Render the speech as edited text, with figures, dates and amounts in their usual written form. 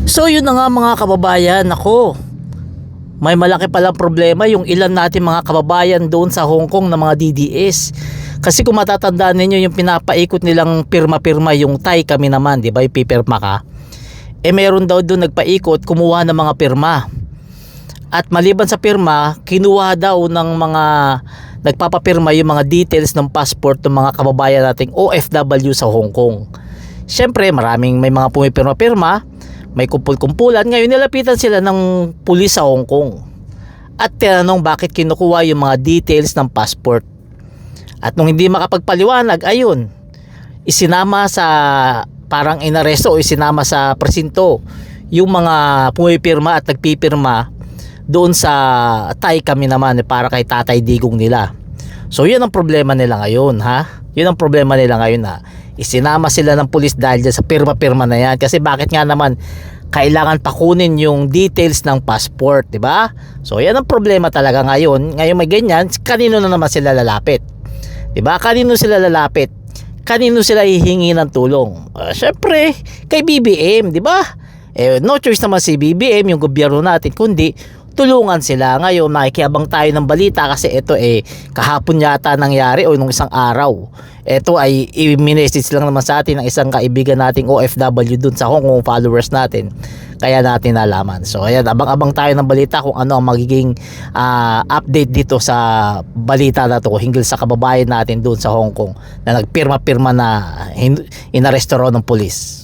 So yun na nga mga kababayan, ako, may malaki palang problema yung ilan natin mga kababayan doon sa Hong Kong na mga DDS. Kasi kung matatandaan ninyo yung pinapaikot nilang pirma-pirma yung Thai kami naman, di ba, yung pipirma ka. Meron daw doon nagpaikot, kumuha ng mga pirma. At maliban sa pirma, kinuha daw ng mga nagpapapirma yung mga details ng passport ng mga kababayan nating OFW sa Hong Kong. Siyempre may mga pumipirma-pirma, may kumpul-kumpulan. Ngayon nilapitan sila ng pulis sa Hong Kong at tinanong bakit kinukuha yung mga details ng passport. At nung hindi makapagpaliwanag, ayun, isinama sa parang inaresto o isinama sa presinto yung mga pumipirma at nagpipirma doon sa Thai kami naman para kay Tatay Digong nila. So yun ang problema nila ngayon, ha? Yun ang problema nila ngayon, na isinama sila ng pulis dahil sa pirma-pirma na yan. Kasi bakit nga naman kailangan pakunin yung details ng passport, di ba? So yan ang problema talaga ngayon. Ngayon may ganyan, kanino na naman sila lalapit? Di ba? Kanino sila lalapit? Kanino sila hihingi ng tulong? Syempre, kay BBM, di ba? No choice naman si BBM, yung gobyerno natin, kundi tulungan sila. Ngayon makikiabang tayo ng balita kasi ito kahapon yata nangyari o nung isang araw. Ito ay i-message lang naman sa atin ng isang kaibigan nating OFW dun sa Hong Kong, followers natin. Kaya natin nalaman. So ayan, abang-abang tayo ng balita kung ano ang magiging update dito sa balita na to hinggil sa kababayan natin dun sa Hong Kong na nagpirma-pirma na inaresto raw ng pulis.